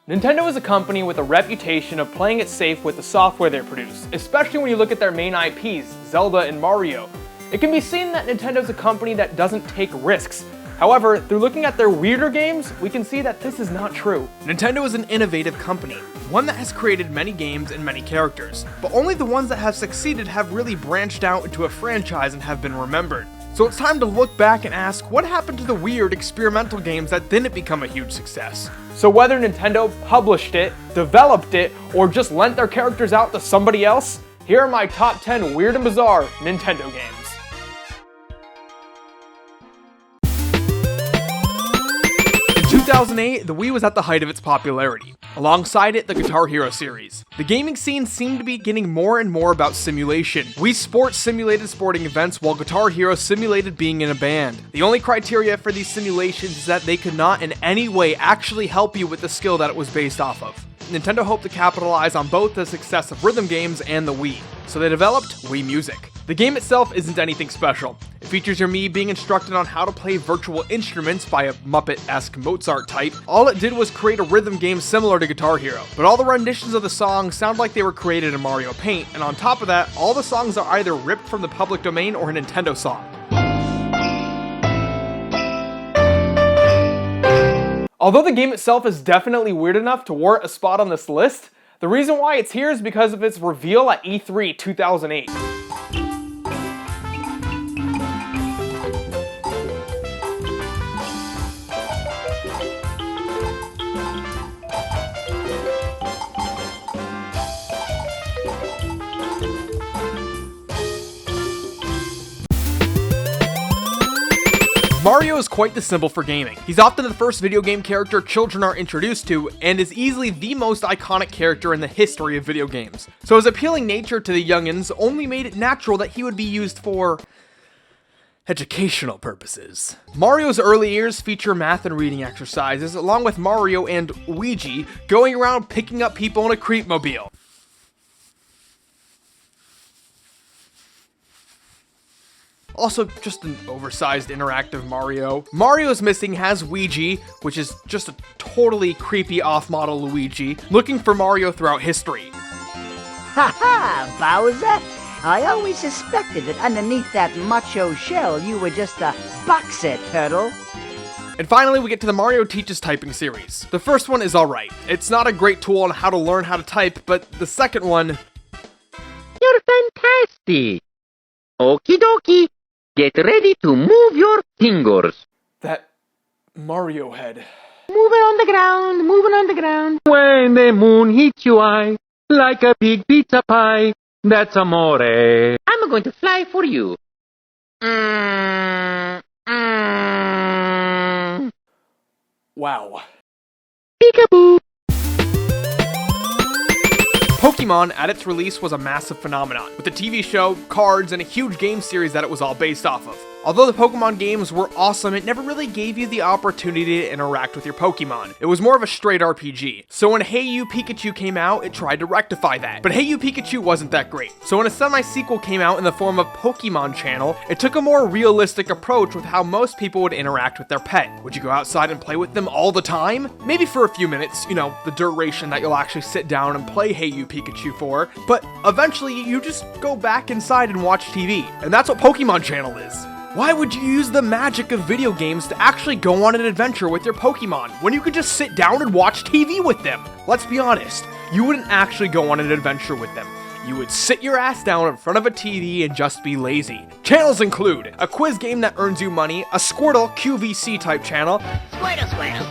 Nintendo is a company with a reputation of playing it safe with the software they produce, especially when you look at their main IPs, Zelda and Mario. It can be seen that Nintendo is a company that doesn't take risks. However, through looking at their weirder games, we can see that this is not true. Nintendo is an innovative company, one that has created many games and many characters, but only the ones that have succeeded have really branched out into a franchise and have been remembered. So it's time to look back and ask, what happened to the weird experimental games that didn't become a huge success? So whether Nintendo published it, developed it, or just lent their characters out to somebody else, here are my top 10 weird and bizarre Nintendo games. In 2008, the Wii was at the height of its popularity. Alongside it, the Guitar Hero series. The gaming scene seemed to be getting more and more about simulation. Wii Sports simulated sporting events, while Guitar Hero simulated being in a band. The only criteria for these simulations is that they could not in any way actually help you with the skill that it was based off of. Nintendo hoped to capitalize on both the success of rhythm games and the Wii, so they developed Wii Music. The game itself isn't anything special. It features your Mii being instructed on how to play virtual instruments by a Muppet-esque Mozart type. All it did was create a rhythm game similar to Guitar Hero, but all the renditions of the songs sound like they were created in Mario Paint, and on top of that, all the songs are either ripped from the public domain or a Nintendo song. Although the game itself is definitely weird enough to warrant a spot on this list, the reason why it's here is because of its reveal at E3 2008. Mario is quite the symbol for gaming. He's often the first video game character children are introduced to, and is easily the most iconic character in the history of video games. So his appealing nature to the youngins only made it natural that he would be used for educational purposes. Mario's early years feature math and reading exercises, along with Mario and Luigi going around picking up people in a creepmobile. Also, just an oversized interactive Mario. Mario's Missing has Luigi, which is just a totally creepy off-model Luigi, looking for Mario throughout history. Ha-ha, Bowser! I always suspected that underneath that macho shell you were just a boxer turtle. And finally, we get to the Mario Teaches Typing series. The first one is alright. It's not a great tool on how to learn how to type, but the second one... You're fantastic! Okie dokie! Get ready to move your fingers. That Mario head. Moving on the ground, moving on the ground. When the moon hits your eye, like a big pizza pie, that's amore. I'm going to fly for you. Wow. Peekaboo. Pokemon, at its release, was a massive phenomenon, with a TV show, cards, and a huge game series that it was all based off of. Although the Pokemon games were awesome, it never really gave you the opportunity to interact with your Pokemon. It was more of a straight RPG. So when Hey You Pikachu came out, it tried to rectify that. But Hey You Pikachu wasn't that great. So when a semi-sequel came out in the form of Pokemon Channel, it took a more realistic approach with how most people would interact with their pet. Would you go outside and play with them all the time? Maybe for a few minutes, you know, the duration that you'll actually sit down and play Hey You Pikachu for, but eventually you just go back inside and watch TV. And that's what Pokemon Channel is. Why would you use the magic of video games to actually go on an adventure with your Pokemon when you could just sit down and watch TV with them? Let's be honest, you wouldn't actually go on an adventure with them. You would sit your ass down in front of a TV and just be lazy. Channels include a quiz game that earns you money, a Squirtle QVC type channel, Squirtle, Squirtle,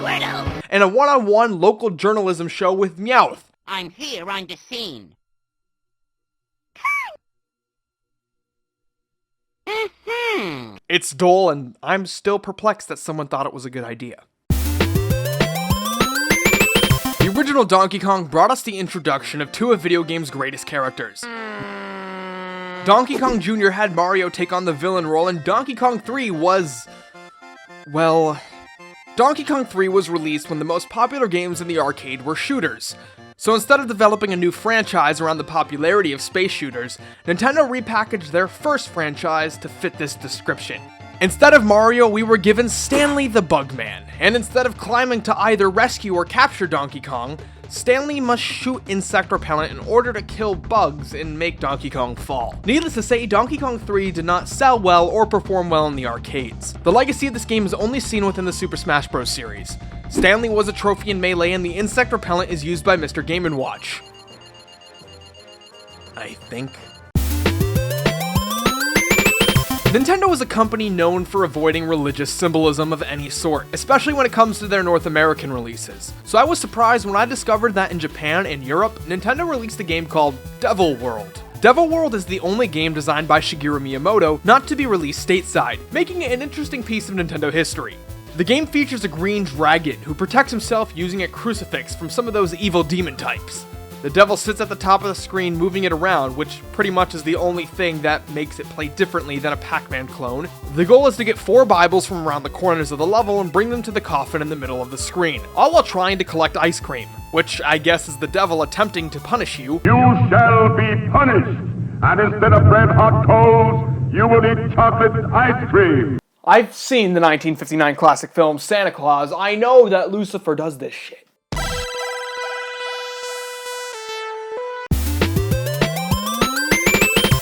Squirtle. and a one-on-one local journalism show with Meowth. I'm here on the scene. It's dull, and I'm still perplexed that someone thought it was a good idea. The original Donkey Kong brought us the introduction of two of video game's greatest characters. Donkey Kong Jr. had Mario take on the villain role, and Donkey Kong 3 was... well... Donkey Kong 3 was released when the most popular games in the arcade were shooters. So instead of developing a new franchise around the popularity of space shooters, Nintendo repackaged their first franchise to fit this description. Instead of Mario, we were given Stanley the Bugman, and instead of climbing to either rescue or capture Donkey Kong, Stanley must shoot insect repellent in order to kill bugs and make Donkey Kong fall. Needless to say, Donkey Kong 3 did not sell well or perform well in the arcades. The legacy of this game is only seen within the Super Smash Bros. Series. Stanley was a trophy in Melee, and the insect repellent is used by Mr. Game & Watch. I think. Nintendo is a company known for avoiding religious symbolism of any sort, especially when it comes to their North American releases. So I was surprised when I discovered that in Japan and Europe, Nintendo released a game called Devil World. Devil World is the only game designed by Shigeru Miyamoto not to be released stateside, making it an interesting piece of Nintendo history. The game features a green dragon who protects himself using a crucifix from some of those evil demon types. The devil sits at the top of the screen moving it around, which pretty much is the only thing that makes it play differently than a Pac-Man clone. The goal is to get 4 Bibles from around the corners of the level and bring them to the coffin in the middle of the screen, all while trying to collect ice cream, which I guess is the devil attempting to punish you. You shall be punished, and instead of red-hot coals, you will eat chocolate ice cream. I've seen the 1959 classic film Santa Claus. I know that Lucifer does this shit.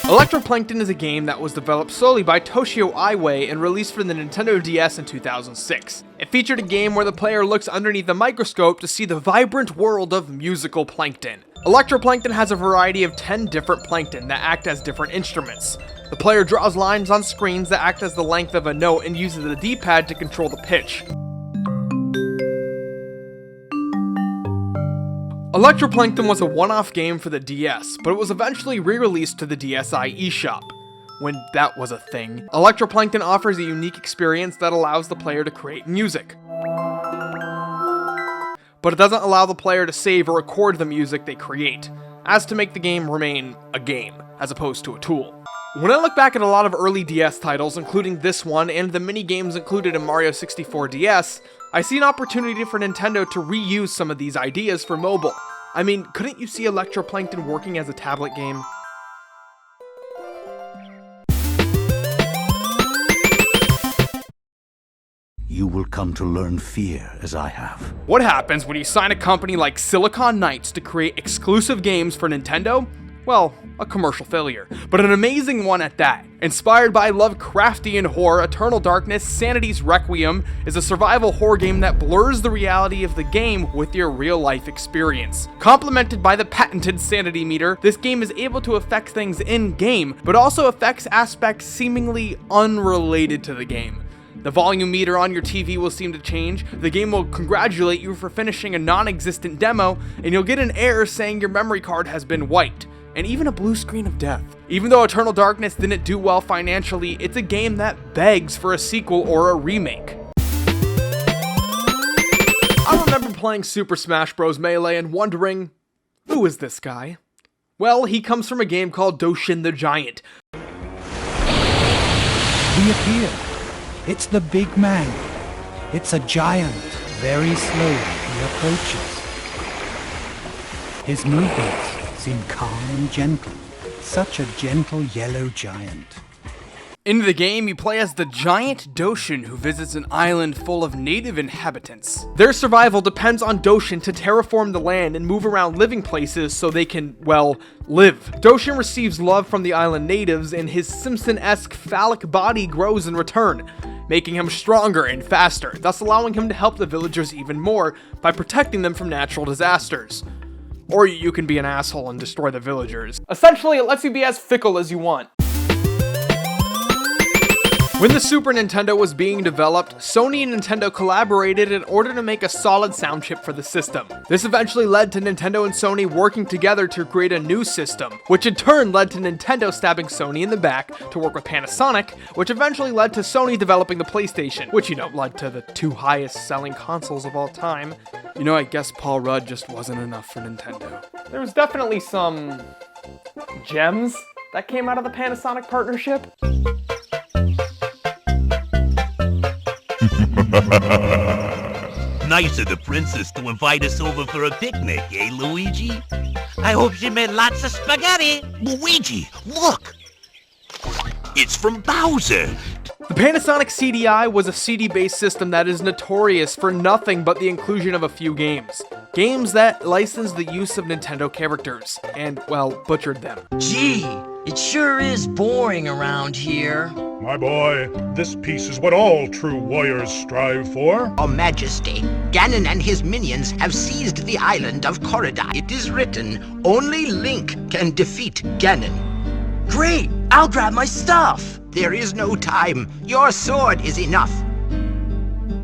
Electro Plankton is a game that was developed solely by Toshio Iway and released for the Nintendo DS in 2006. It featured a game where the player looks underneath a microscope to see the vibrant world of musical plankton. Electro Plankton has a variety of 10 different plankton that act as different instruments. The player draws lines on screens that act as the length of a note and uses the D-pad to control the pitch. Electro Plankton was a one-off game for the DS, but it was eventually re-released to the DSi eShop. When that was a thing. Electro Plankton offers a unique experience that allows the player to create music. But it doesn't allow the player to save or record the music they create, as to make the game remain a game, as opposed to a tool. When I look back at a lot of early DS titles, including this one and the mini-games included in Mario 64 DS, I see an opportunity for Nintendo to reuse some of these ideas for mobile. I mean, couldn't you see Electro Plankton working as a tablet game? You will come to learn fear as I have. What happens when you sign a company like Silicon Knights to create exclusive games for Nintendo? Well, a commercial failure, but an amazing one at that. Inspired by Lovecraftian horror, Eternal Darkness, Sanitys Requiem is a survival horror game that blurs the reality of the game with your real-life experience. Complemented by the patented sanity meter, this game is able to affect things in-game, but also affects aspects seemingly unrelated to the game. The volume meter on your TV will seem to change, the game will congratulate you for finishing a non-existent demo, and you'll get an error saying your memory card has been wiped. And even a blue screen of death. Even though Eternal Darkness didn't do well financially, it's a game that begs for a sequel or a remake. I remember playing Super Smash Bros. Melee and wondering, who is this guy? Well, he comes from a game called Doshin the Giant. We appear. It's the big man. It's a giant. Very slowly he approaches. His movements seem calm and gentle. Such a gentle yellow giant. In the game, you play as the giant Doshin who visits an island full of native inhabitants. Their survival depends on Doshin to terraform the land and move around living places so they can, well, live. Doshin receives love from the island natives and his Simpson-esque phallic body grows in return, making him stronger and faster, thus allowing him to help the villagers even more by protecting them from natural disasters. Or you can be an asshole and destroy the villagers. Essentially, it lets you be as fickle as you want. When the Super Nintendo was being developed, Sony and Nintendo collaborated in order to make a solid sound chip for the system. This eventually led to Nintendo and Sony working together to create a new system, which in turn led to Nintendo stabbing Sony in the back to work with Panasonic, which eventually led to Sony developing the PlayStation, which, led to the 2 highest selling consoles of all time. I guess Paul Rudd just wasn't enough for Nintendo. There was definitely some gems that came out of the Panasonic partnership. Nice of the princess to invite us over for a picnic, eh, Luigi? I hope she made lots of spaghetti. Luigi, look! It's from Bowser. The Panasonic CDI was a CD-based system that is notorious for nothing but the inclusion of a few games. Games that licensed the use of Nintendo characters, and, well, butchered them. Gee, it sure is boring around here. My boy, this peace is what all true warriors strive for. Your Majesty, Ganon and his minions have seized the island of Corridor. It is written, only Link can defeat Ganon. Great, I'll grab my stuff. There is no time. Your sword is enough.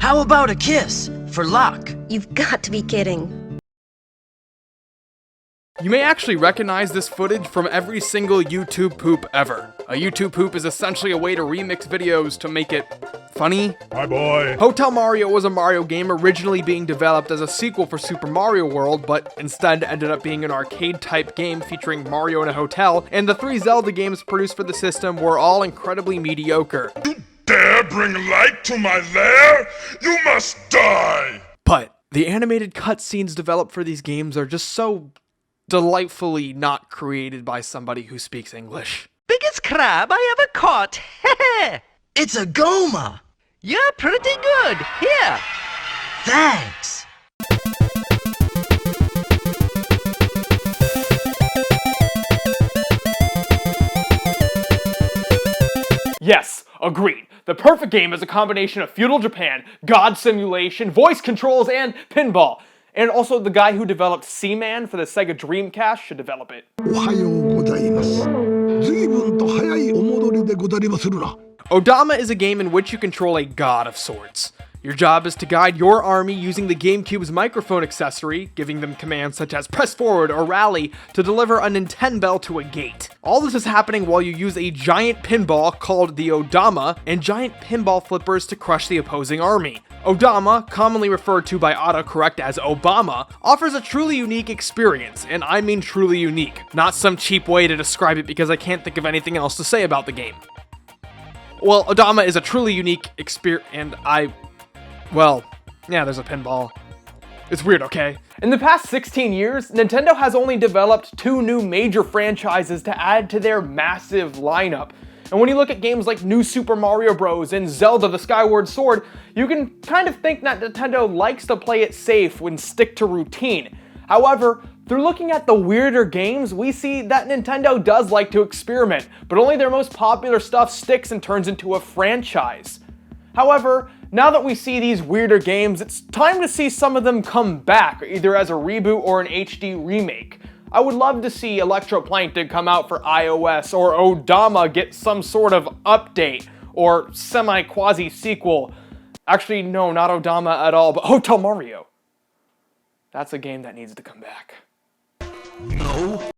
How about a kiss, for luck? You've got to be kidding. You may actually recognize this footage from every single YouTube poop ever. A YouTube poop is essentially a way to remix videos to make it funny. My boy. Hotel Mario was a Mario game originally being developed as a sequel for Super Mario World, but instead ended up being an arcade-type game featuring Mario in a hotel, and the 3 Zelda games produced for the system were all incredibly mediocre. You dare bring light to my lair? You must die! But the animated cutscenes developed for these games are just so delightfully not created by somebody who speaks English. Biggest crab I ever caught. It's a Goma. You're pretty good. Here. Thanks. Yes, agreed. The perfect game is a combination of feudal Japan, god simulation, voice controls, and pinball. And also the guy who developed Seaman for the Sega Dreamcast should develop it. Odama is a game in which you control a god of sorts. Your job is to guide your army using the GameCube's microphone accessory, giving them commands such as press forward or rally to deliver a Nintendo to a gate. All this is happening while you use a giant pinball called the Odama and giant pinball flippers to crush the opposing army. Odama, commonly referred to by autocorrect as Obama, offers a truly unique experience, and I mean truly unique, not some cheap way to describe it because I can't think of anything else to say about the game. Well, Odama is a truly unique experience, and well, yeah, there's a pinball. It's weird, okay? In the past 16 years, Nintendo has only developed 2 new major franchises to add to their massive lineup. And when you look at games like New Super Mario Bros. And Zelda the Skyward Sword, you can kind of think that Nintendo likes to play it safe and stick to routine. However, through looking at the weirder games, we see that Nintendo does like to experiment, but only their most popular stuff sticks and turns into a franchise. However, now that we see these weirder games, it's time to see some of them come back, either as a reboot or an HD remake. I would love to see Electro Plankton come out for iOS, or Odama get some sort of update, or semi-quasi sequel. Actually, no, not Odama at all, but Hotel Mario. That's a game that needs to come back. No.